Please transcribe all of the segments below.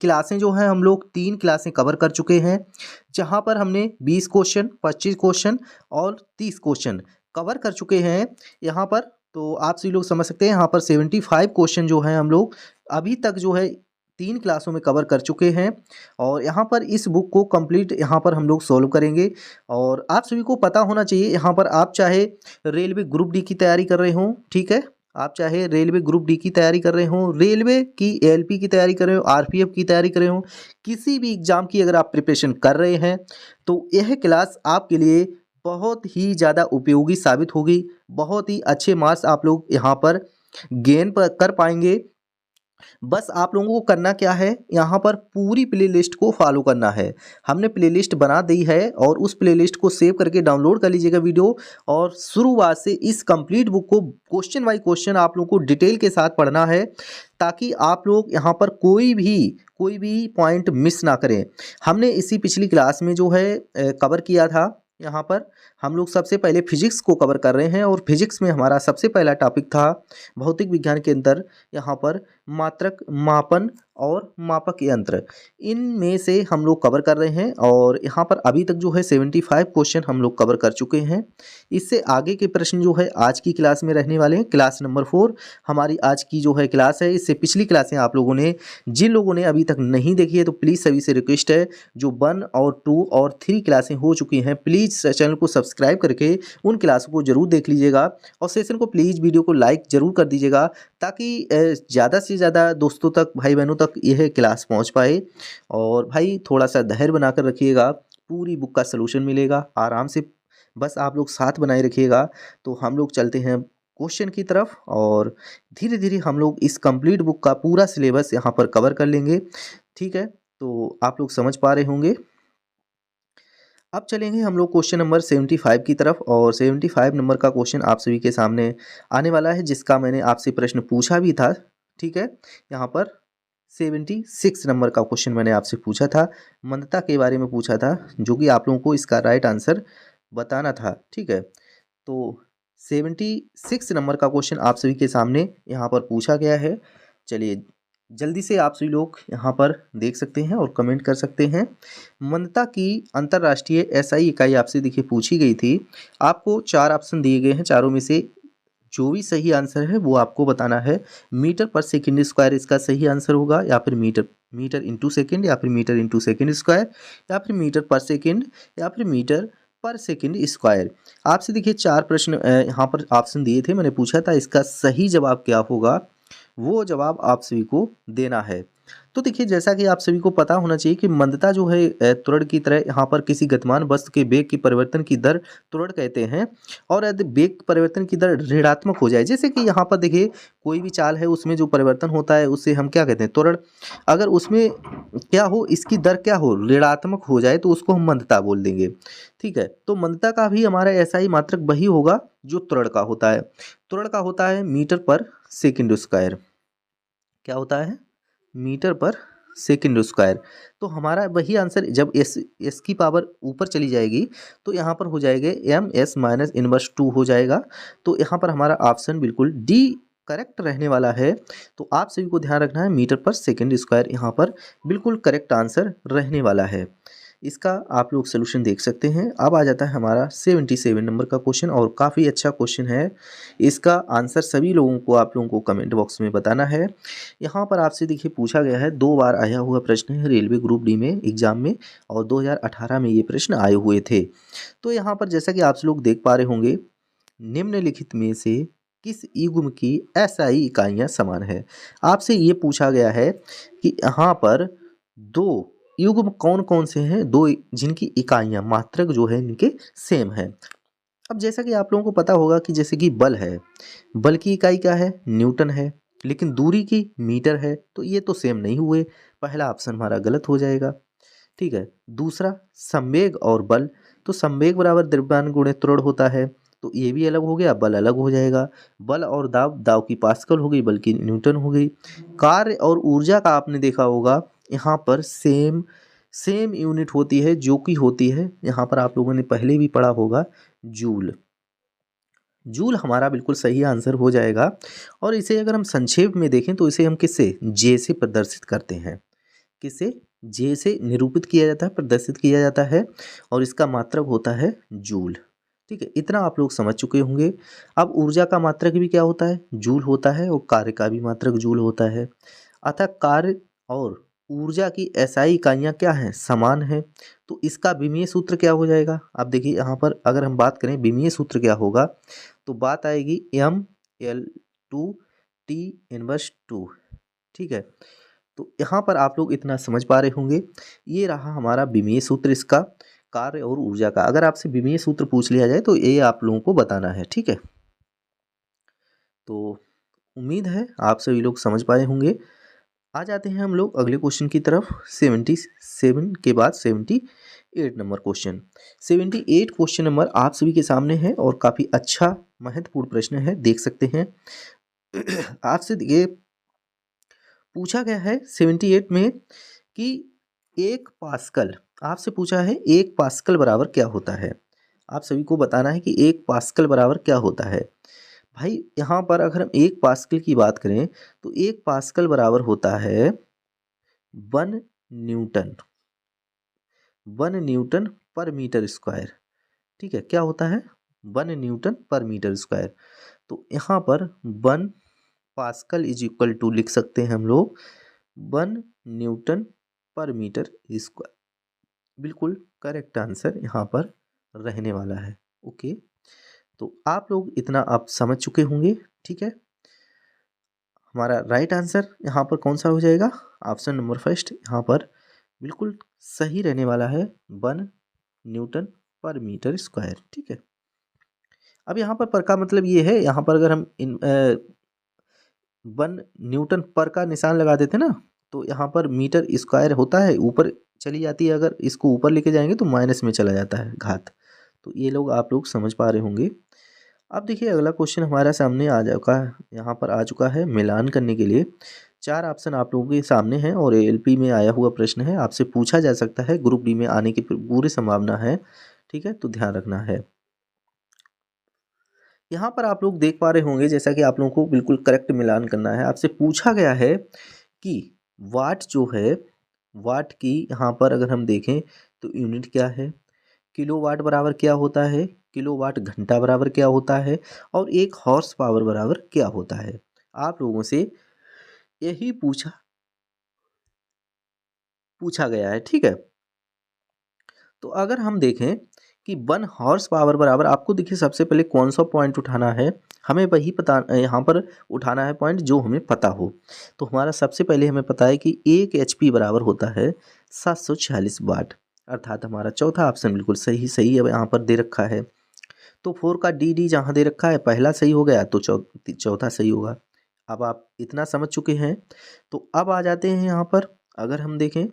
क्लासें जो हैं हम लोग 3 क्लासें कवर कर चुके हैं, जहाँ पर हमने 20 क्वेश्चन, 25 क्वेश्चन और 30 क्वेश्चन कवर कर चुके हैं यहाँ पर। तो आप सभी लोग समझ सकते हैं यहाँ पर 75 क्वेश्चन जो हैं हम लोग अभी तक जो है 3 क्लासों में कवर कर चुके हैं। और यहाँ पर इस बुक को कंप्लीट यहाँ पर हम लोग सॉल्व करेंगे। और आप सभी को पता होना चाहिए, यहाँ पर आप चाहे रेलवे ग्रुप डी की तैयारी कर रहे हों, ठीक है, आप चाहे रेलवे ग्रुप डी की तैयारी कर रहे हो, रेलवे की एएलपी की तैयारी कर रहे हो, आरपीएफ की तैयारी कर रहे हो, किसी भी एग्ज़ाम की अगर आप प्रिपरेशन कर रहे हैं तो यह क्लास आपके लिए बहुत ही ज़्यादा उपयोगी साबित होगी। बहुत ही अच्छे मार्क्स आप लोग यहाँ पर गेन कर पाएंगे। बस आप लोगों को करना क्या है, यहाँ पर पूरी प्लेलिस्ट को फॉलो करना है। हमने प्लेलिस्ट बना दी है और उस प्लेलिस्ट को सेव करके डाउनलोड कर लीजिएगा वीडियो, और शुरुआत से इस कंप्लीट बुक को क्वेश्चन बाय क्वेश्चन आप लोगों को डिटेल के साथ पढ़ना है, ताकि आप लोग यहाँ पर कोई भी पॉइंट मिस ना करें। हमने इसी पिछली क्लास में जो है कवर किया था। यहाँ पर हम लोग सबसे पहले फिजिक्स को कवर कर रहे हैं, और फिजिक्स में हमारा सबसे पहला टॉपिक था भौतिक विज्ञान के अंदर यहाँ पर मात्रक, मापन और मापक यंत्र। इनमें से हम लोग कवर कर रहे हैं, और यहाँ पर अभी तक जो है 75 क्वेश्चन हम लोग कवर कर चुके हैं। इससे आगे के प्रश्न जो है आज की क्लास में रहने वाले हैं। क्लास नंबर 4 हमारी आज की जो है क्लास है। इससे पिछली क्लासें आप लोगों ने, जिन लोगों ने अभी तक नहीं देखी है, तो प्लीज़ सभी से रिक्वेस्ट है, जो 1 और 2 और 3 क्लासें हो चुकी हैं, प्लीज़ चैनल को सब्सक्राइब करके उन क्लासों को ज़रूर देख लीजिएगा, और सेशन को प्लीज़ वीडियो को लाइक ज़रूर कर दीजिएगा, ताकि ज़्यादा से ज़्यादा दोस्तों तक, भाई बहनों तक यह क्लास पहुंच पाए। और भाई थोड़ा सा धैर्य बनाकर रखिएगा, पूरी बुक का सलूशन मिलेगा आराम से, बस आप लोग साथ बनाए रखिएगा। तो हम लोग चलते हैं क्वेश्चन की तरफ, और धीरे धीरे हम लोग इस कंप्लीट बुक का पूरा सिलेबस यहाँ पर कवर कर लेंगे, ठीक है। तो आप लोग समझ पा रहे होंगे। अब चलेंगे हम लोग क्वेश्चन नंबर 75 की तरफ, और 75 नंबर का क्वेश्चन आप सभी के सामने आने वाला है, जिसका मैंने आपसे प्रश्न पूछा भी था, ठीक है। यहाँ पर 76 नंबर का क्वेश्चन मैंने आपसे पूछा था, मंदता के बारे में पूछा था, जो कि आप लोगों को इसका राइट आंसर बताना था, ठीक है। तो 76 नंबर का क्वेश्चन आप सभी के सामने यहाँ पर पूछा गया है। चलिए जल्दी से आप सभी लोग यहाँ पर देख सकते हैं और कमेंट कर सकते हैं। मंदता की अंतर्राष्ट्रीय एसआई इकाई आपसे देखिए पूछी गई थी। आपको 4 ऑप्शन दिए गए हैं, चारों में से जो भी सही आंसर है वो आपको बताना है। मीटर पर सेकंड स्क्वायर इसका सही आंसर होगा, या फिर मीटर इंटू सेकेंड, या फिर मीटर इंटू सेकेंड स्क्वायर, या फिर मीटर पर सेकेंड, या फिर मीटर पर सेकेंड स्क्वायर। आपसे देखिए 4 प्रश्न यहाँ पर ऑप्शन दिए थे, मैंने पूछा था इसका सही जवाब क्या होगा, वो जवाब आप सभी को देना है। तो देखिए जैसा कि आप सभी को पता होना चाहिए कि मंदता जो है त्वरण की तरह यहाँ पर किसी गतिमान वस्तु के वेग की परिवर्तन की दर त्वरण कहते हैं। और यदि वेग परिवर्तन की दर ऋणात्मक हो जाए, जैसे कि यहाँ पर देखिए कोई भी चाल है उसमें जो परिवर्तन होता है उससे हम क्या कहते हैं, त्वरण। अगर उसमें क्या हो, इसकी दर क्या हो, ऋणात्मक हो जाए, तो उसको हम मंदता बोल देंगे, ठीक है। तो मंदता का भी हमारा ऐसा ही मात्रक वही होगा जो त्वरण का होता है। त्वरण का होता है मीटर पर सेकेंड स्क्वायर। क्या होता है, मीटर पर सेकेंड स्क्वायर। तो हमारा वही आंसर, जब एस की पावर ऊपर चली जाएगी तो यहाँ पर हो जाएगा एम एस माइनस इनवर्स 2 हो जाएगा। तो यहाँ पर हमारा ऑप्शन बिल्कुल डी करेक्ट रहने वाला है। तो आप सभी को ध्यान रखना है, मीटर पर सेकेंड स्क्वायर यहाँ पर बिल्कुल करेक्ट आंसर रहने वाला है। इसका आप लोग सोल्यूशन देख सकते हैं। अब आ जाता है हमारा 77 नंबर का क्वेश्चन, और काफ़ी अच्छा क्वेश्चन है। इसका आंसर सभी लोगों को, आप लोगों को कमेंट बॉक्स में बताना है। यहाँ पर आपसे देखिए पूछा गया है, 2 बार आया हुआ प्रश्न है रेलवे ग्रुप डी में एग्जाम में, और 2018 में ये प्रश्न आए हुए थे। तो यहाँ पर जैसा कि आप लोग देख पा रहे होंगे, निम्नलिखित में से किस युग्म की एसआई इकाइयाँ समान है। आपसे ये पूछा गया है कि यहाँ पर 2 युग्म कौन कौन से हैं, 2 जिनकी इकाइयाँ, मात्रक जो है इनके सेम है। अब जैसा कि आप लोगों को पता होगा कि जैसे कि बल है, बल की इकाई क्या है, न्यूटन है, लेकिन दूरी की मीटर है, तो ये तो सेम नहीं हुए, पहला ऑप्शन हमारा गलत हो जाएगा, ठीक है। दूसरा संवेग और बल, तो संवेग बराबर द्रव्यमान गुणे त्वरण होता है, तो ये भी अलग हो गया, बल अलग हो जाएगा। बल और दाब, दाब की पास्कल हो गई, बल की न्यूटन हो गई। कार्य और ऊर्जा का आपने देखा होगा, यहाँ पर सेम यूनिट होती है, जो कि होती है, यहाँ पर आप लोगों ने पहले भी पढ़ा होगा, जूल। जूल हमारा बिल्कुल सही आंसर हो जाएगा। और इसे अगर हम संक्षेप में देखें तो इसे हम किससे, जे से प्रदर्शित करते हैं, किसे, जे से निरूपित किया जाता है, प्रदर्शित किया जाता है, और इसका मात्रक होता है जूल। ठीक है, इतना आप लोग समझ चुके होंगे। अब ऊर्जा का मात्रक भी क्या होता है, जूल होता है, और कार्य का भी मात्रक जूल होता है। अतः कार्य और ऊर्जा की एसआई इकाइयाँ क्या हैं, समान हैं। तो इसका विमीय सूत्र क्या हो जाएगा, आप देखिए यहाँ पर अगर हम बात करें विमीय सूत्र क्या होगा, तो बात आएगी ML/T−2। ठीक है, तो यहाँ पर आप लोग इतना समझ पा रहे होंगे। ये रहा हमारा विमीय सूत्र इसका, कार्य और ऊर्जा का। अगर आपसे विमीय सूत्र पूछ लिया जाए तो ये आप लोगों को बताना है। ठीक है, तो उम्मीद है आप सभी लोग समझ पाए होंगे। आ जाते हैं हम लोग अगले क्वेश्चन की तरफ। 77 के बाद 78 नंबर क्वेश्चन। 78 क्वेश्चन नंबर आप सभी के सामने है और काफ़ी अच्छा महत्वपूर्ण प्रश्न है, देख सकते हैं। आपसे ये पूछा गया है 78 में कि 1 पास्कल, आपसे पूछा है 1 पास्कल बराबर क्या होता है। आप सभी को बताना है कि 1 पास्कल बराबर क्या होता है। भाई यहाँ पर अगर हम 1 पास्कल की बात करें तो 1 पास्कल बराबर होता है 1 न्यूटन, 1 न्यूटन पर मीटर स्क्वायर। ठीक है, क्या होता है, 1 न्यूटन पर मीटर स्क्वायर। तो यहाँ पर 1 पास्कल इज इक्वल टू लिख सकते हैं हम लोग 1 न्यूटन पर मीटर स्क्वायर। बिल्कुल करेक्ट आंसर यहाँ पर रहने वाला है। ओके, तो आप लोग इतना आप समझ चुके होंगे। ठीक है, हमारा राइट आंसर यहाँ पर कौन सा हो जाएगा, ऑप्शन नंबर फर्स्ट यहाँ पर बिल्कुल सही रहने वाला है, 1 न्यूटन पर मीटर स्क्वायर। ठीक है, अब यहाँ पर का मतलब ये है, यहाँ पर अगर हम 1 न्यूटन पर का निशान लगा देते ना, तो यहाँ पर मीटर स्क्वायर होता है, ऊपर चली जाती है, अगर इसको ऊपर लेके जाएंगे तो माइनस में चला जाता है घात। तो ये लोग आप लोग समझ पा रहे होंगे। अब देखिए अगला क्वेश्चन हमारा सामने आ चुका है, यहाँ पर आ चुका है मिलान करने के लिए। 4 ऑप्शन आप लोगों के सामने हैं और एएलपी में आया हुआ प्रश्न है, आपसे पूछा जा सकता है, ग्रुप डी में आने की पूरी संभावना है। ठीक है, तो ध्यान रखना है। यहाँ पर आप लोग देख पा रहे होंगे, जैसा कि आप लोगों को बिल्कुल करेक्ट मिलान करना है। आपसे पूछा गया है कि वाट जो है, वाट की यहाँ पर अगर हम देखें तो यूनिट क्या है, किलोवाट बराबर क्या होता है, किलोवाट घंटा बराबर क्या होता है, और 1 हॉर्स पावर बराबर क्या होता है। आप लोगों से यही पूछा गया है। ठीक है, तो अगर हम देखें कि 1 हॉर्स पावर बराबर, आपको देखिए सबसे पहले कौन सा पॉइंट उठाना है, हमें वही पता, यहाँ पर उठाना है पॉइंट जो हमें पता हो। तो हमारा सबसे पहले हमें पता है कि 1 HP बराबर होता है 746 वाट, अर्थात हमारा चौथा ऑप्शन बिल्कुल सही अब यहाँ पर दे रखा है। तो 4 का डी जहाँ दे रखा है, पहला सही हो गया तो चौथा सही होगा। अब आप इतना समझ चुके हैं, तो अब आ जाते हैं यहाँ पर अगर हम देखें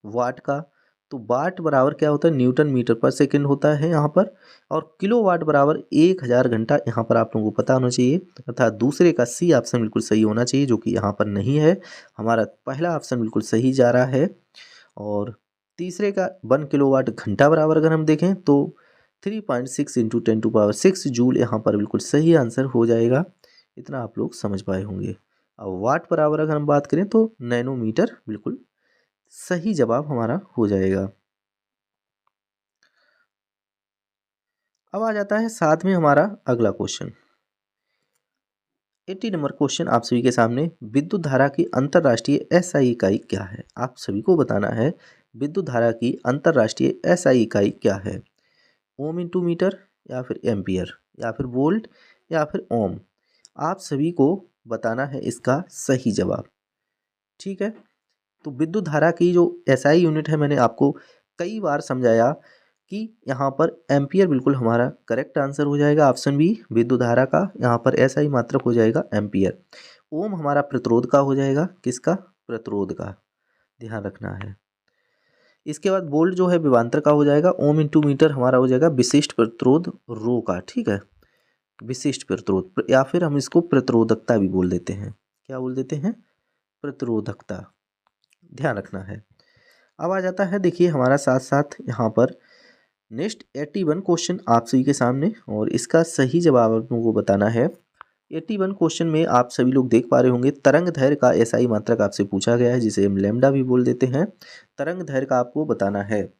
वाट का, तो वाट बराबर क्या होता है, न्यूटन मीटर पर सेकंड होता है यहाँ पर, और किलोवाट बराबर 1000 घंटा यहाँ पर आप लोगों को पता होना चाहिए, अर्थात दूसरे का सी ऑप्शन बिल्कुल सही होना चाहिए, जो कि यहाँ पर नहीं है। हमारा पहला ऑप्शन बिल्कुल सही जा रहा है, और तीसरे का 1 किलोवाट घंटा बराबर अगर हम देखें तो 3.6 इंटू 10⁶ जूल यहाँ पर बिल्कुल सही आंसर हो जाएगा। इतना आप लोग समझ पाए होंगे। अब वाट बराबर अगर हम बात करें तो नैनोमीटर बिल्कुल सही जवाब हमारा हो जाएगा। अब आ जाता है साथ में हमारा अगला क्वेश्चन। 80 नंबर क्वेश्चन आप सभी के सामने, विद्युत धारा की अंतरराष्ट्रीय एसआई इकाई क्या है। आप सभी को बताना है विद्युत धारा की अंतरराष्ट्रीय एसआई इकाई क्या है। ओम इंटू मीटर, या फिर एम्पियर, या फिर वोल्ट, या फिर ओम। आप सभी को बताना है इसका सही जवाब। ठीक है, तो विद्युत धारा की जो एसआई यूनिट है, मैंने आपको कई बार समझाया कि यहाँ पर एम्पियर बिल्कुल हमारा करेक्ट आंसर हो जाएगा, ऑप्शन बी विद्युत धारा का यहाँ पर एसआई मात्रक हो जाएगा एम्पियर। ओम हमारा प्रतिरोध का हो जाएगा, किसका, प्रतिरोध का, ध्यान रखना है। इसके बाद वोल्ट जो है विभवांतर का हो जाएगा, ओम इंटू मीटर हमारा हो जाएगा विशिष्ट प्रतिरोध रो का। ठीक है, विशिष्ट प्रतिरोध, या फिर हम इसको प्रतिरोधकता भी बोल देते हैं। क्या बोल देते हैं, प्रतिरोधकता, ध्यान रखना है। अब आ जाता है देखिए हमारा साथ साथ यहाँ पर नेक्स्ट 81 क्वेश्चन आप सभी के सामने, और इसका सही जवाब आप लोगों को बताना है। 81 क्वेश्चन में आप सभी लोग देख पा रहे होंगे तरंग दैर्घ्य का एसआई मात्रक आपसे पूछा गया है, जिसे हम लैम्डा भी बोल देते हैं। तरंग दैर्घ्य का आपको बताना है।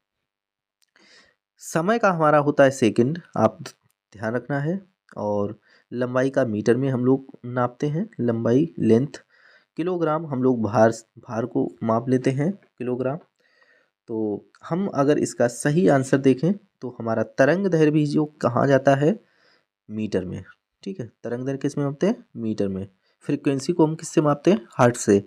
समय का हमारा होता है सेकंड, आप ध्यान रखना है। और लंबाई का मीटर में हम लोग नापते हैं, लंबाई लेंथ। किलोग्राम हम लोग भार को माप लेते हैं, किलोग्राम। तो हम अगर इसका सही आंसर देखें तो हमारा तरंग दैर्घ्य भी जो कहाँ जाता है, मीटर में। ठीक है, तरंग दैर्घ्य किस में मापते हैं, मीटर में। फ्रीक्वेंसी को हम किससे मापते हैं, हर्ट्ज से।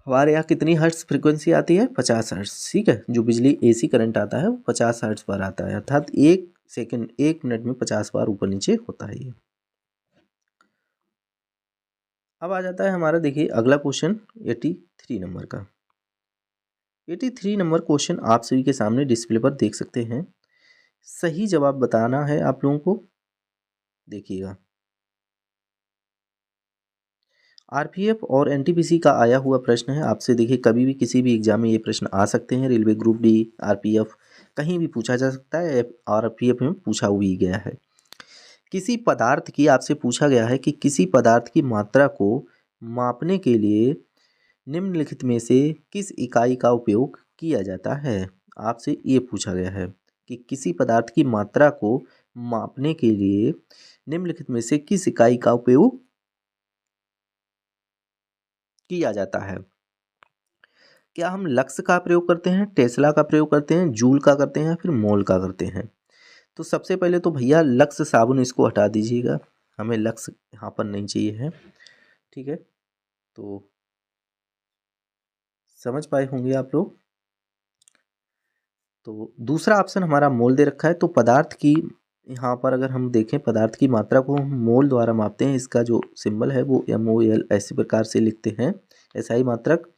हमारे यहाँ कितनी हर्ट्ज फ्रीक्वेंसी आती है, 50 हर्ट्ज। ठीक है, जो बिजली एसी करंट आता है वो 50 हर्ट्ज पर आता है, अर्थात 1 मिनट में 50 बार ऊपर नीचे होता है ये। अब आ जाता है हमारा, देखिए अगला क्वेश्चन 83 नंबर का। 83 नंबर क्वेश्चन आप सभी के सामने डिस्प्ले पर देख सकते हैं। सही जवाब बताना है आप लोगों को, देखिएगा। आरपीएफ और एनटीपीसी का आया हुआ प्रश्न है आपसे। देखिए कभी भी किसी भी एग्जाम में ये प्रश्न आ सकते हैं। रेलवे ग्रुप डी, आरपीएफ, कहीं भी पूछा जा सकता है। आरपीएफ में पूछा भी गया है। किसी पदार्थ की, आपसे पूछा गया है कि किसी पदार्थ की मात्रा को मापने के लिए निम्नलिखित में से किस इकाई का उपयोग किया जाता है। आपसे ये पूछा गया है कि किसी पदार्थ की मात्रा को मापने के लिए निम्नलिखित में से किस इकाई का उपयोग किया जाता है। क्या हम लक्स का प्रयोग करते हैं, टेस्ला का प्रयोग करते हैं, जूल का करते हैं, फिर मोल का करते हैं। तो सबसे पहले तो भैया लक्स साबुन इसको हटा दीजिएगा, हमें लक्स यहाँ पर नहीं चाहिए है। ठीक है, तो समझ पाए होंगे आप लोग। तो दूसरा ऑप्शन हमारा मोल दे रखा है। तो पदार्थ की, यहाँ पर अगर हम देखें, पदार्थ की मात्रा को हम मोल द्वारा मापते हैं। इसका जो सिंबल है वो MOL ऐसे प्रकार से लिखते हैं, एसआई मात्रक।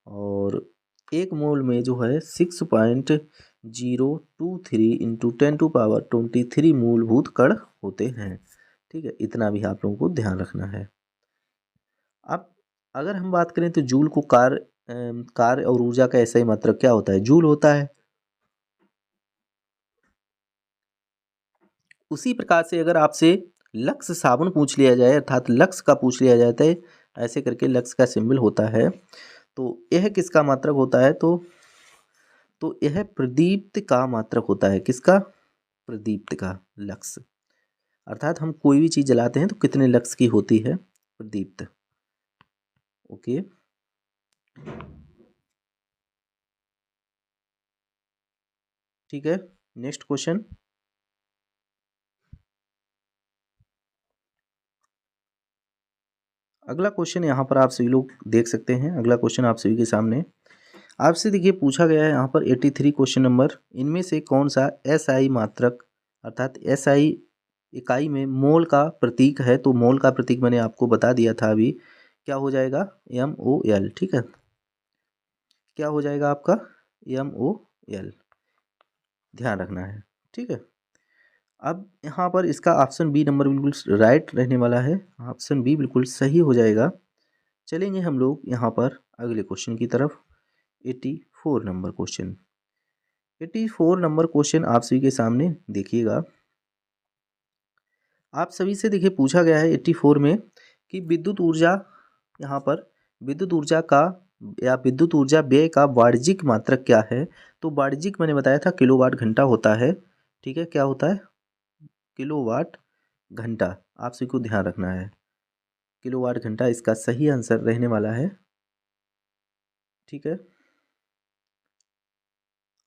और एक मोल में जो है 6.023 इंटू 10⁻23 मूलभूत कण होते हैं। ठीक है, इतना भी आप लोगों को ध्यान रखना है। अब अगर हम बात करें तो जूल को कार्य और ऊर्जा का एसआई मात्रक क्या होता है, जूल होता है। उसी प्रकार से अगर आपसे लक्स साबुन पूछ लिया जाए, अर्थात लक्स का पूछ लिया जाता है, ऐसे करके लक्स का सिंबल होता है, तो यह किसका मात्रक होता है, तो यह प्रदीप्त का मात्रक होता है। किसका, प्रदीप्त का, लक्स। अर्थात हम कोई भी चीज़ जलाते हैं तो कितने लक्स की होती है, प्रदीप्त। ओके, ठीक है, नेक्स्ट क्वेश्चन। अगला क्वेश्चन यहाँ पर आप सभी लोग देख सकते हैं। अगला क्वेश्चन आप सभी के सामने आपसे देखिए पूछा गया है यहाँ पर 83 क्वेश्चन नंबर। इनमें से कौन सा एसआई मात्रक, अर्थात एसआई इकाई में मोल का प्रतीक है। तो मोल का प्रतीक मैंने आपको बता दिया था अभी, क्या हो जाएगा, MOL। ठीक है, क्या हो जाएगा आपका, MOL, ध्यान रखना है। ठीक है, अब यहाँ पर इसका ऑप्शन बी नंबर बिल्कुल राइट रहने वाला है, ऑप्शन बी बिल्कुल सही हो जाएगा। चलेंगे हम लोग यहाँ पर अगले क्वेश्चन की तरफ। 84 नंबर क्वेश्चन। 84 नंबर क्वेश्चन आप सभी के सामने देखिएगा। आप सभी से देखिए पूछा गया है 84 में कि विद्युत ऊर्जा, यहाँ पर विद्युत ऊर्जा का या विद्युत ऊर्जा व्यय का वाणिज्यिक मात्रक क्या है। तो वाणिज्यिक मैंने बताया था किलोवाट घंटा होता है। ठीक है, क्या होता है, किलोवाट घंटा। आप सभी को ध्यान रखना है, किलोवाट घंटा इसका सही आंसर रहने वाला है। ठीक है,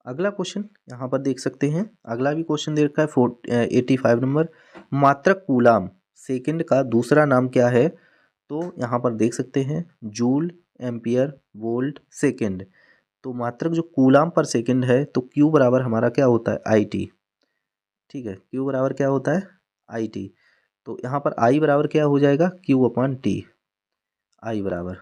अगला क्वेश्चन यहाँ पर देख सकते हैं। अगला भी क्वेश्चन दे रखा है 85 नंबर। मात्रक कूलाम सेकंड का दूसरा नाम क्या है। तो यहाँ पर देख सकते हैं जूल, एम्पियर, वोल्ट, सेकंड। तो मात्रक जो कूलाम पर सेकंड है, तो क्यू बराबर हमारा क्या होता है, IT। ठीक है, क्यू बराबर क्या होता है, IT। तो यहाँ पर I बराबर क्या हो जाएगा, Q/T। I बराबर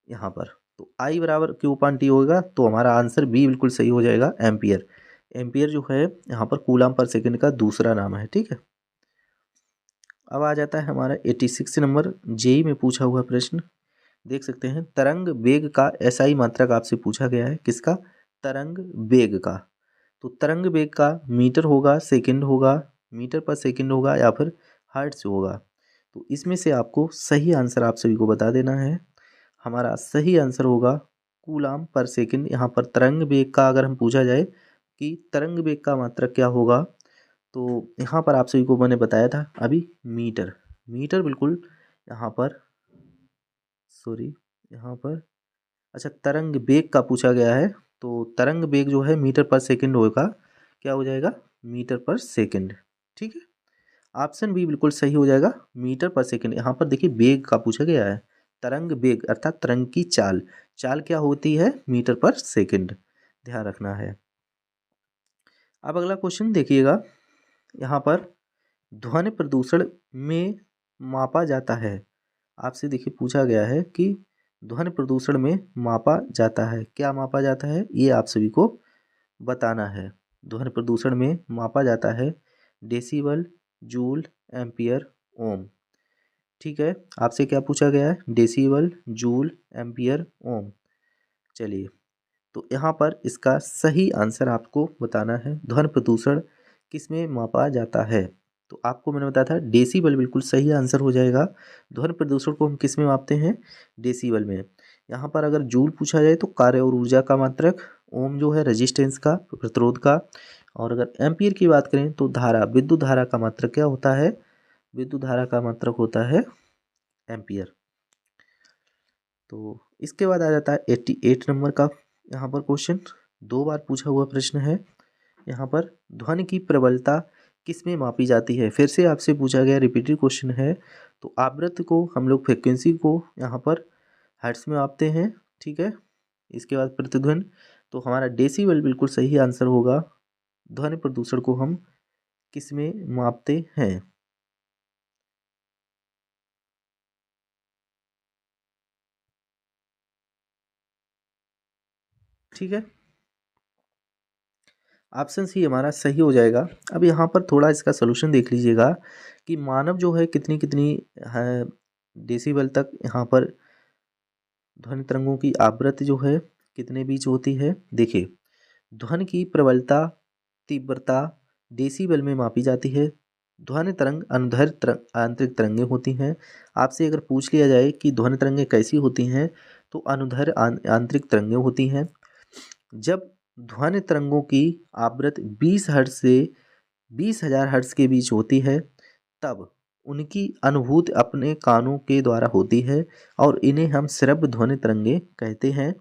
यहाँ पर, तो I बराबर Q/T होगा। तो हमारा आंसर बी बिल्कुल सही हो जाएगा, एम्पियर। एम्पियर जो है यहाँ पर कूलाम पर सेकंड का दूसरा नाम है। ठीक है, अब आ जाता है हमारा 86 नंबर, जेई में पूछा हुआ प्रश्न। देख सकते हैं तरंग वेग का एसआई मात्रक आपसे पूछा गया है। किसका, तरंग वेग का। तो तरंग वेग का मीटर होगा, सेकंड होगा, मीटर पर सेकंड होगा, या फिर हर्ट्ज होगा। तो इसमें से आपको सही आंसर आप सभी को बता देना है। हमारा सही आंसर होगा कूलाम पर सेकंड। यहाँ पर तरंग वेग का अगर हम पूछा जाए कि तरंग वेग का मात्रक क्या होगा, तो यहाँ पर आप सभी को मैंने बताया था अभी मीटर। मीटर बिल्कुल यहाँ पर, सॉरी यहाँ पर, अच्छा तरंग वेग का पूछा गया है, तो तरंग वेग जो है मीटर पर सेकंड होगा। क्या हो जाएगा? मीटर पर सेकंड। ठीक है, ऑप्शन बी बिल्कुल सही हो जाएगा, मीटर पर सेकंड। यहाँ पर देखिए वेग का पूछा गया है, तरंग वेग अर्थात तरंग की चाल, चाल क्या होती है? मीटर पर सेकंड, ध्यान रखना है। अब अगला क्वेश्चन देखिएगा, यहाँ पर ध्वनि प्रदूषण में मापा जाता है। आपसे देखिए पूछा गया है कि ध्वनि प्रदूषण में मापा जाता है, क्या मापा जाता है ये आप सभी को बताना है। ध्वनि प्रदूषण में मापा जाता है डेसिबल, जूल, एम्पियर, ओम। ठीक है, आपसे क्या पूछा गया है? डेसिबल, जूल, एम्पियर, ओम। चलिए, तो यहाँ पर इसका सही आंसर आपको बताना है, ध्वनि प्रदूषण किस में मापा जाता है। तो आपको मैंने बताया था डेसिबल बिल्कुल सही आंसर हो जाएगा। ध्वनि प्रदूषण को हम किस में मापते हैं? डेसिबल में। यहाँ पर अगर जूल पूछा जाए तो कार्य और ऊर्जा का मात्रक, ओम जो है रेजिस्टेंस का, प्रतिरोध का, और अगर एम्पियर की बात करें तो धारा, विद्युत धारा का मात्रक क्या होता है? विद्युत धारा का मात्रक होता है एम्पियर। तो इसके बाद आ जाता है 88 नंबर का यहाँ पर क्वेश्चन, 2 बार पूछा हुआ प्रश्न है। यहाँ पर ध्वनि की प्रबलता किस में मापी जाती है? फिर से आपसे पूछा गया, रिपीटेड क्वेश्चन है। तो आवृत्ति को हम लोग, फ्रिक्वेंसी को यहाँ पर हर्ट्ज में मापते हैं। ठीक है, इसके बाद प्रतिध्वनि, तो हमारा डेसिबल बिल्कुल सही आंसर होगा। ध्वनि प्रदूषण को हम किस में मापते हैं? ठीक है, ऑप्शन सी हमारा सही हो जाएगा। अब यहाँ पर थोड़ा इसका सोल्यूशन देख लीजिएगा कि मानव जो है कितनी कितनी है डेसिबल तक यहाँ पर ध्वनि तरंगों की आवृत्ति जो है कितने बीच होती है। देखिए, ध्वनि की प्रबलता, तीव्रता डेसिबल में मापी जाती है। ध्वनि तरंग अनुदैर्घ्य आंतरिक तरंगें होती हैं। आपसे अगर पूछ लिया जाए कि ध्वनि तरंगें कैसी होती हैं, तो अनुदैर्घ्य आंतरिक तरंगें होती हैं। जब ध्वनि तरंगों की आवृत्ति 20 हर्ट्ज से 20,000 हर्ट्ज के बीच होती है, तब उनकी अनुभूति अपने कानों के द्वारा होती है और इन्हें हम श्रव्य ध्वनि तरंगे कहते हैं।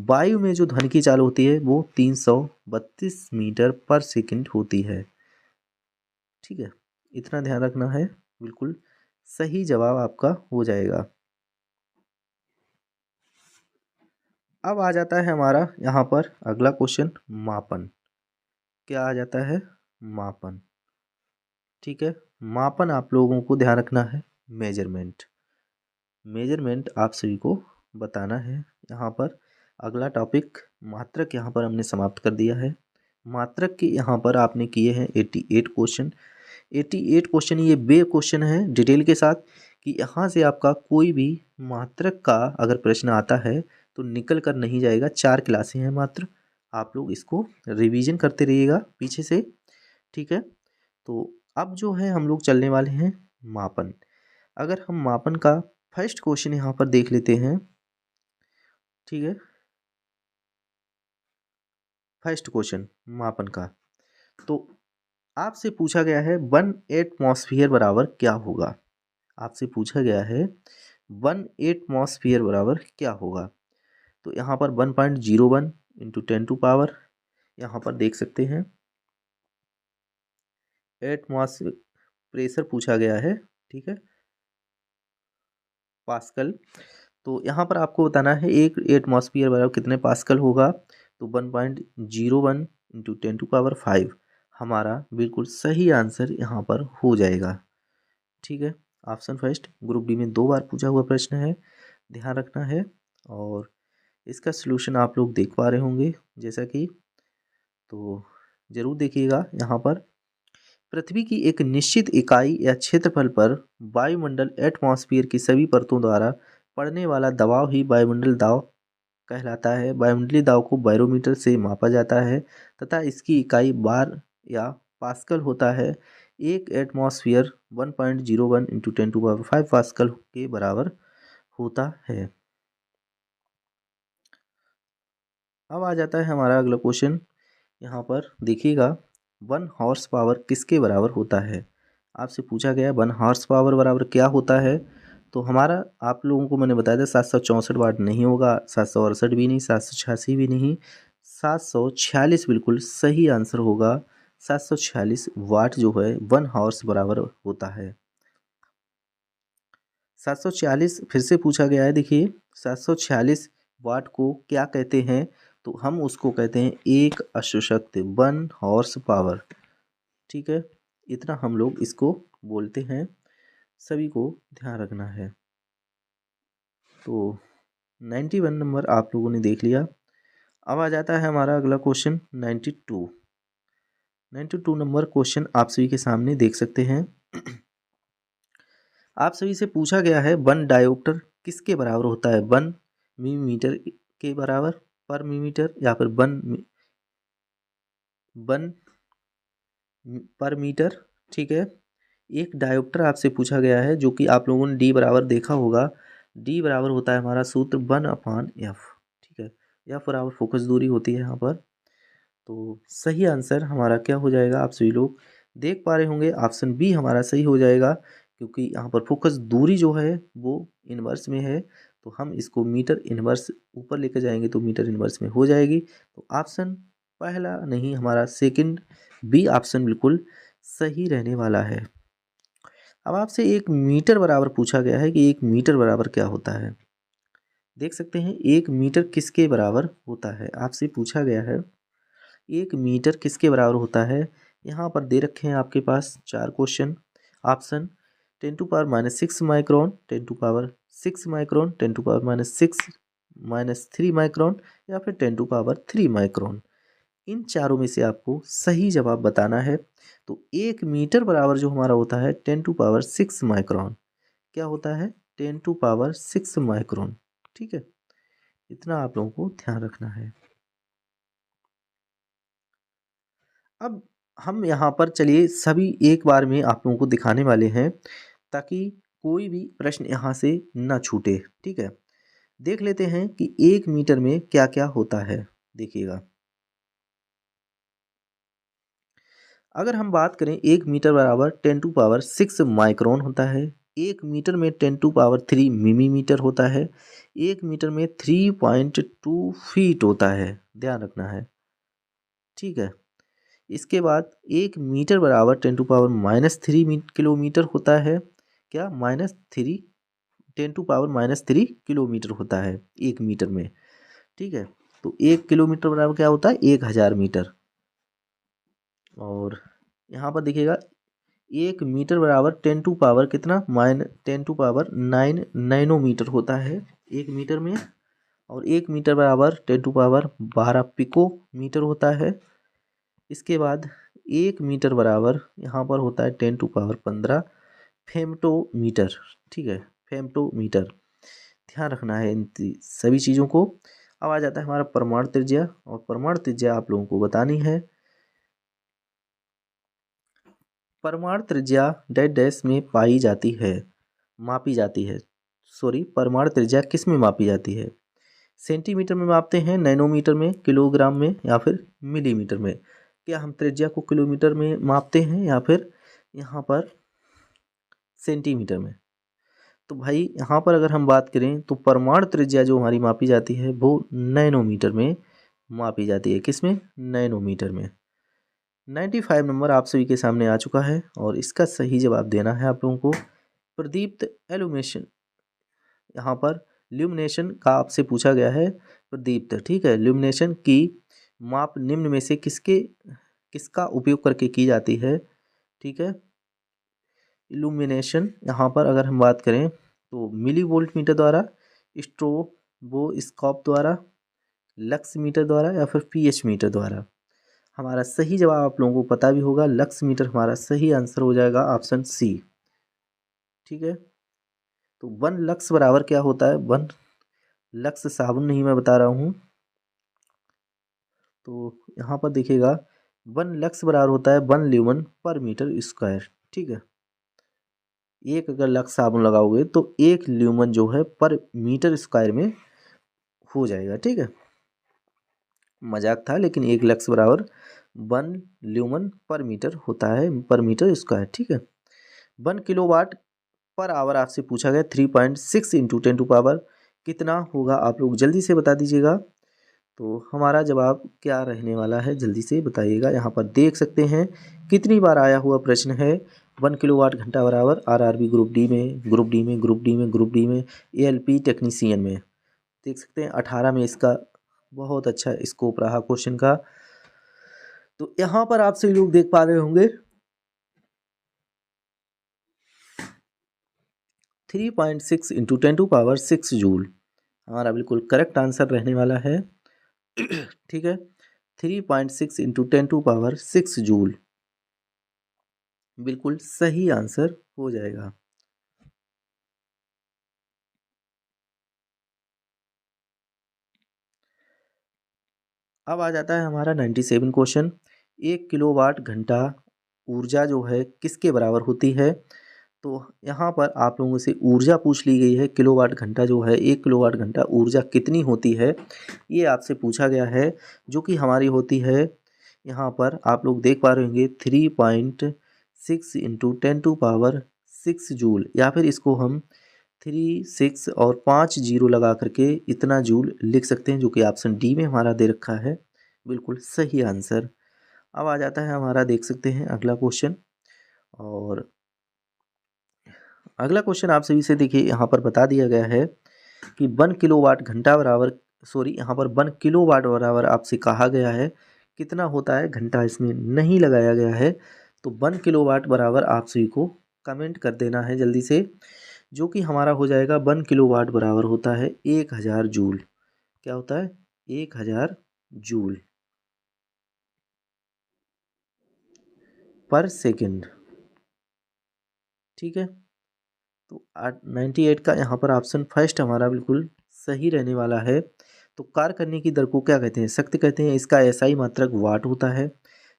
वायु में जो ध्वनि की चाल होती है वो 332 मीटर पर सेकंड होती है। ठीक है, इतना ध्यान रखना है, बिल्कुल सही जवाब आपका हो जाएगा। अब आ जाता है हमारा यहाँ पर अगला क्वेश्चन, मापन। क्या आ जाता है? मापन। ठीक है, मापन आप लोगों को ध्यान रखना है, मेजरमेंट। मेजरमेंट आप सभी को बताना है। यहाँ पर अगला टॉपिक मात्रक यहाँ पर हमने समाप्त कर दिया है। मात्रक के यहाँ पर आपने किए हैं 88 क्वेश्चन। 88 क्वेश्चन ये वे क्वेश्चन है डिटेल के साथ कि यहाँ से आपका कोई भी मात्रक का अगर प्रश्न आता है तो निकल कर नहीं जाएगा। 4 क्लासें हैं मात्र, आप लोग इसको रिवीजन करते रहिएगा पीछे से। ठीक है, तो अब जो है हम लोग चलने वाले हैं मापन। अगर हम मापन का फर्स्ट क्वेश्चन यहाँ पर देख लेते हैं। ठीक है, फर्स्ट क्वेश्चन मापन का, तो आपसे पूछा गया है 1 एटमॉस्फेयर बराबर क्या होगा। आपसे पूछा गया है 1 एटमॉस्फेयर बराबर क्या होगा। तो यहाँ पर 1.01 इंटू 10 टू पावर, यहाँ पर देख सकते हैं एटमॉस्फेयर प्रेशर पूछा गया है। ठीक है, पास्कल। तो यहाँ पर आपको बताना है एक एटमॉस्फेयर बराबर कितने पास्कल होगा। तो 1.01 इंटू 10 टू पावर 5 हमारा बिल्कुल सही आंसर यहाँ पर हो जाएगा। ठीक है, ऑप्शन फर्स्ट। ग्रुप डी में 2 बार पूछा हुआ प्रश्न है, ध्यान रखना है। और इसका सलूशन आप लोग देख पा रहे होंगे जैसा कि, तो ज़रूर देखिएगा। यहाँ पर पृथ्वी की एक निश्चित इकाई या क्षेत्रफल पर वायुमंडल एटमॉस्फेयर की सभी परतों द्वारा पड़ने वाला दबाव ही वायुमंडल दाब कहलाता है। वायुमंडलीय दाब को बैरोमीटर से मापा जाता है तथा इसकी इकाई बार या पास्कल होता है। एक एटमॉस्फेयर 1.01 इंटू 10⁵ पास्कल के बराबर होता है। अब आ जाता है हमारा अगला क्वेश्चन। यहाँ पर देखिएगा 1 हॉर्स पावर किसके बराबर होता है। आपसे पूछा गया 1 हॉर्स पावर बराबर क्या होता है। तो हमारा आप लोगों को मैंने बताया था 764 वाट नहीं होगा, 768 भी नहीं, 786 भी नहीं, 746 बिल्कुल सही आंसर होगा। 746 वाट जो है 1 हॉर्स बराबर होता है। 746 फिर से पूछा गया है। देखिए 746 वाट को क्या कहते हैं, तो हम उसको कहते हैं एक अश्वशक्ति 1 हॉर्स पावर। ठीक है, इतना हम लोग इसको बोलते हैं, सभी को ध्यान रखना है। तो 91 नंबर आप लोगों ने देख लिया। अब आ जाता है हमारा अगला क्वेश्चन 92 नंबर क्वेश्चन आप सभी के सामने देख सकते हैं। आप सभी से पूछा गया है 1 डायोप्टर किसके बराबर होता है। 1 मिलीमीटर के बराबर पर मिलीमीटर या फिर 1 पर मीटर। ठीक है, एक डायोप्टर आपसे पूछा गया है जो कि आप लोगों ने डी बराबर देखा होगा। डी बराबर होता है हमारा सूत्र 1/f। ठीक है, एफ बराबर फोकस दूरी होती है यहाँ पर। तो सही आंसर हमारा क्या हो जाएगा, आप सभी लोग देख पा रहे होंगे, ऑप्शन बी हमारा सही हो जाएगा, क्योंकि यहाँ पर फोकस दूरी जो है वो इन्वर्स में है। तो हम इसको मीटर इन्वर्स ऊपर लेकर जाएंगे तो मीटर इन्वर्स में हो जाएगी। तो ऑप्शन पहला नहीं, हमारा सेकंड बी ऑप्शन बिल्कुल सही रहने वाला है। अब आपसे 1 मीटर बराबर पूछा गया है कि 1 मीटर बराबर क्या होता है। देख सकते हैं 1 मीटर किसके बराबर होता है, आपसे पूछा गया है 1 मीटर किसके बराबर होता है। यहाँ पर दे रखे हैं आपके पास 4 question. Option 10⁻⁻6 micron, 10⁻6 micron, 10⁻⁻6 -3 micron या फिर 10⁻3 माइक्रोन। इन चारों में से आपको सही जवाब बताना है। तो 1 मीटर बराबर जो हमारा होता है 10⁻6 माइक्रोन। क्या होता है 10⁻6 माइक्रोन। ठीक है, इतना आप लोगों को ध्यान रखना है। अब हम यहाँ पर चलिए सभी एक बार में आप लोगों को दिखाने वाले हैं, ताकि कोई भी प्रश्न यहाँ से ना छूटे। ठीक है, देख लेते हैं कि 1 मीटर में क्या क्या होता है। देखिएगा, अगर हम बात करें 1 मीटर बराबर 10⁻6 माइक्रोन होता है। 1 मीटर में 10⁻3 मिलीमीटर होता है। 1 मीटर में 3.2 फीट होता है, ध्यान रखना है। ठीक है, इसके बाद 1 मीटर बराबर 10⁻³ किलोमीटर होता है। क्या -3 10⁻³ किलोमीटर होता है 1 मीटर में। ठीक है, तो 1 किलोमीटर बराबर क्या होता है 1000 मीटर। और यहाँ पर देखिएगा 1 मीटर बराबर 10⁻ कितना -10⁻9 नैनोमीटर होता है 1 मीटर में। और 1 मीटर बराबर 10⁻12 पिको मीटर होता है। इसके बाद 1 मीटर बराबर यहाँ पर होता है 10⁻15 फेम्टोमीटर। ठीक है, फेम्टोमीटर, ध्यान रखना है इन सभी चीज़ों को। अब आ जाता है हमारा परमाणु त्रिज्या, और परमाणु त्रिज्या आप लोगों को बतानी है। परमाणु त्रिज्या डैश डैश में पाई जाती है, मापी जाती है। सॉरी, परमाणु त्रिज्या किस में मापी जाती है। सेंटीमीटर में मापते हैं, नैनोमीटर में, किलोग्राम में या फिर मिलीमीटर में। क्या हम त्रिज्या को किलोमीटर में मापते हैं या फिर यहाँ पर सेंटीमीटर में। तो भाई यहाँ पर अगर हम बात करें तो परमाणु त्रिज्या जो हमारी मापी जाती है वो नैनोमीटर में मापी जाती है। किस में, नैनोमीटर में। 95 नंबर आप सभी के सामने आ चुका है और इसका सही जवाब देना है आप लोगों को। प्रदीप्त एल्यूमिनेशन, यहाँ पर ल्यूमिनेशन का आपसे पूछा गया है प्रदीप्त। ठीक है, ल्यूमिनेशन की माप निम्न में से किसका उपयोग करके की जाती है। ठीक है, इल्यूमिनेशन यहाँ पर अगर हम बात करें तो मिली वोल्ट मीटर द्वारा, स्ट्रोबोस्कोप द्वारा, लक्स मीटर द्वारा या फिर पीएच मीटर द्वारा। हमारा सही जवाब आप लोगों को पता भी होगा, लक्स मीटर हमारा सही आंसर हो जाएगा, ऑप्शन सी। ठीक है, तो 1 लक्स बराबर क्या होता है। 1 लक्स साबुन नहीं मैं बता रहा हूँ। तो यहाँ पर देखिएगा 1 लक्स बराबर होता है 1 ल्यूमन पर मीटर स्क्वायर। ठीक है, एक अगर लक्स साबुन लगाओगे तो 1 ल्यूमन जो है पर मीटर स्क्वायर में हो जाएगा। ठीक है, मजाक था, लेकिन 1 लक्स बराबर 1 ल्यूमन पर मीटर होता है, पर मीटर स्क्वायर। ठीक है, 1 किलोवाट पर आवर आपसे पूछा गया 3.6 इंटू 10 टू पावर कितना होगा, आप लोग जल्दी से बता दीजिएगा। तो हमारा जवाब क्या रहने वाला है, जल्दी से बताइएगा। यहाँ पर देख सकते हैं कितनी बार आया हुआ प्रश्न है। 1 किलोवाट घंटा बराबर आरआरबी ग्रुप डी में, ग्रुप डी में, ग्रुप डी में, ग्रुप डी में, एएलपी टेक्नीशियन में। देख सकते हैं 18 में इसका बहुत अच्छा स्कोप रहा क्वेश्चन का। तो यहाँ पर आप सभी लोग देख पा रहे होंगे 3.6 इंटू 10 टू पावर 6 जूल हमारा बिल्कुल करेक्ट आंसर रहने वाला है। ठीक है, 3.6 इंटू 10 टू पावर 6 जूल बिल्कुल सही आंसर हो जाएगा। अब आ जाता है हमारा 97 क्वेश्चन। 1 किलोवाट घंटा ऊर्जा जो है किसके बराबर होती है। तो यहाँ पर आप लोगों से ऊर्जा पूछ ली गई है। किलोवाट घंटा जो है 1 किलोवाट घंटा ऊर्जा कितनी होती है, ये आपसे पूछा गया है, जो कि हमारी होती है। यहाँ पर आप लोग देख पा रहे होंगे 3.6 इंटू 10 टू पावर 6 जूल, या फिर इसको हम 3 6 और 5 जीरो लगा करके इतना जूल लिख सकते हैं, जो कि ऑप्शन डी में हमारा दे रखा है, बिल्कुल सही आंसर। अब आ जाता है हमारा, देख सकते हैं अगला क्वेश्चन। और अगला क्वेश्चन आप सभी से देखिए, यहाँ पर बता दिया गया है कि 1 किलोवाट घंटा बराबर, सॉरी यहाँ पर 1 किलोवाट बराबर आपसे कहा गया है कितना होता है घंटा, इसमें नहीं लगाया गया है। तो 1 किलोवाट बराबर आप सभी को कमेंट कर देना है जल्दी से, जो कि हमारा हो जाएगा 1 किलोवाट बराबर होता है 1000 जूल। क्या होता है, 1000 जूल पर सेकेंड। ठीक है, तो 98 का यहाँ पर ऑप्शन फर्स्ट हमारा बिल्कुल सही रहने वाला है। तो कार्य करने की दर को क्या कहते हैं, शक्ति कहते हैं। इसका एसआई मात्रक वाट होता है,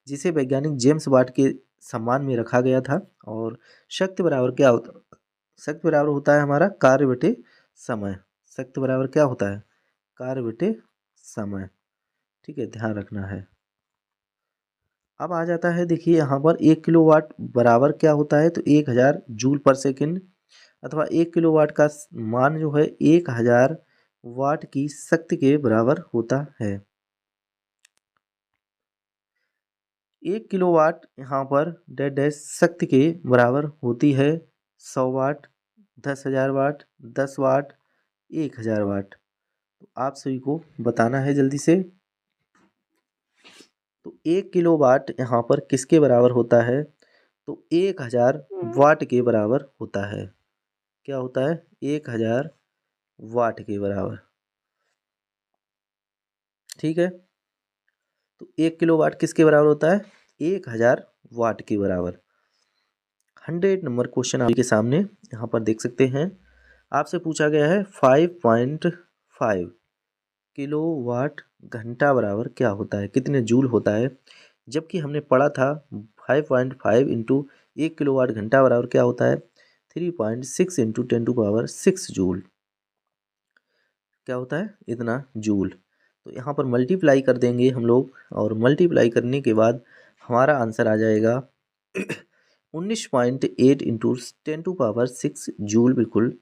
जिसे वैज्ञानिक जेम्स वाट के सम्मान में रखा गया था। और शक्ति बराबर क्या होता, शक्ति बराबर होता है हमारा कार्य बटे समय। शक्ति बराबर क्या होता है, कार्य बटे समय। ठीक है, ध्यान रखना है। अब आ जाता है, देखिए यहाँ पर 1 किलोवाट बराबर क्या होता है, तो 1000 जूल पर सेकेंड, अथवा 1 किलोवाट का मान जो है 1000 वाट की शक्ति के बराबर होता है। 1 किलोवाट यहाँ पर डैश डैश शक्ति के बराबर होती है 100 वाट, 10,000 वाट, 10 वाट, 1000 वाट। तो आप सभी को बताना है जल्दी से। तो 1 किलोवाट यहाँ पर किसके बराबर होता है, तो 1000 वाट के बराबर होता है। क्या होता है, 1000 वाट के बराबर। ठीक है, तो 1 किलोवाट किसके बराबर होता है, 1000 वाट के बराबर। 100 नंबर क्वेश्चन आपके सामने यहाँ पर देख सकते हैं। आपसे पूछा गया है 5.5 किलोवाट घंटा बराबर क्या होता है, कितने जूल होता है। जबकि हमने पढ़ा था 5.5 इंटू 1 किलोवाट घंटा बराबर क्या होता है, 3.6 इंटू 10 टू पावर 6 जूल। क्या होता है, इतना जूल। तो यहाँ पर मल्टीप्लाई कर देंगे हम लोग, और मल्टीप्लाई करने के बाद हमारा आंसर आ जाएगा 19.8 इंटू 10 टू पावर 6 जूल, बिल्कुल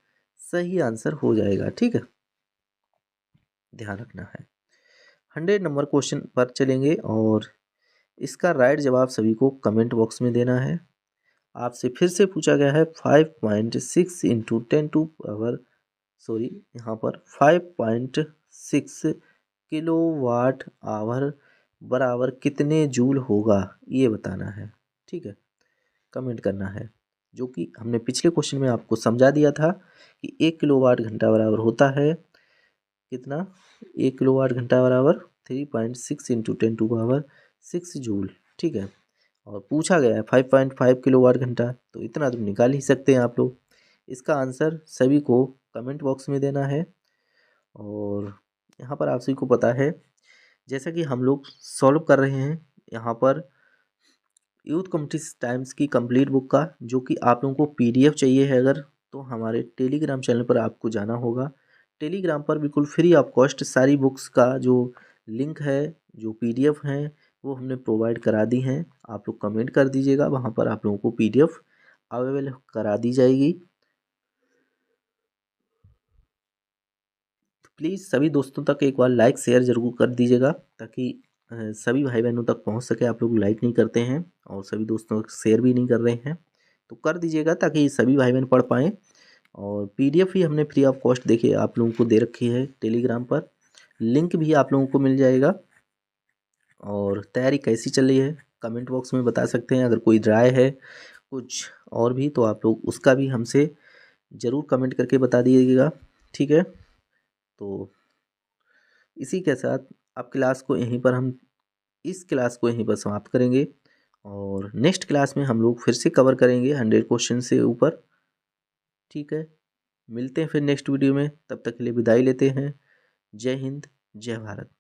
सही आंसर हो जाएगा। ठीक है, ध्यान रखना है। 100 नंबर क्वेश्चन पर चलेंगे, और इसका राइट जवाब सभी को कमेंट बॉक्स में देना है। आपसे फिर से पूछा गया है 5.6 इंटू 10 टू पावर, सॉरी यहाँ पर 5.6 किलोवाट आवर बराबर कितने जूल होगा, ये बताना है। ठीक है, कमेंट करना है, जो कि हमने पिछले क्वेश्चन में आपको समझा दिया था कि 1 किलोवाट घंटा बराबर होता है कितना, 1 किलोवाट घंटा बराबर 3.6 इंटू 10 टू पावर 6 जूल। ठीक है, और पूछा गया है 5.5 किलोवाट घंटा, तो इतना तो निकाल ही सकते हैं आप लोग। इसका आंसर सभी को कमेंट बॉक्स में देना है। और यहाँ पर आप सभी को पता है, जैसा कि हम लोग सॉल्व कर रहे हैं, यहाँ पर यूथ कॉम्पिटिशन टाइम्स की कंप्लीट बुक का, जो कि आप लोगों को पीडीएफ चाहिए है अगर, तो हमारे टेलीग्राम चैनल पर आपको जाना होगा। टेलीग्राम पर बिल्कुल फ्री ऑफ कॉस्ट सारी बुक्स का जो लिंक है, जो पीडीएफ हैं, वो हमने प्रोवाइड करा दी हैं। आप लोग कमेंट कर दीजिएगा, वहाँ पर आप लोगों को पीडीएफ अवेलेबल करा दी जाएगी। प्लीज़ सभी दोस्तों तक एक बार लाइक शेयर ज़रूर कर दीजिएगा, ताकि सभी भाई बहनों तक पहुंच सके। आप लोग लाइक नहीं करते हैं और सभी दोस्तों तक शेयर भी नहीं कर रहे हैं, तो कर दीजिएगा ताकि सभी भाई बहन पढ़ पाएँ। और पीडीएफ भी हमने फ्री ऑफ कॉस्ट देखिए आप लोगों को दे रखी है टेलीग्राम पर, लिंक भी आप लोगों को मिल जाएगा। और तैयारी कैसी चल रही है कमेंट बॉक्स में बता सकते हैं। अगर कोई राय है कुछ और भी, तो आप लोग उसका भी हमसे ज़रूर कमेंट करके बता दीजिएगा, ठीक है। तो इसी के साथ अब क्लास को यहीं पर हम इस क्लास को यहीं पर समाप्त करेंगे, और नेक्स्ट क्लास में हम लोग फिर से कवर करेंगे 100 क्वेश्चन से ऊपर, ठीक है। मिलते हैं फिर नेक्स्ट वीडियो में, तब तक के लिए विदाई लेते हैं। जय हिंद, जय भारत।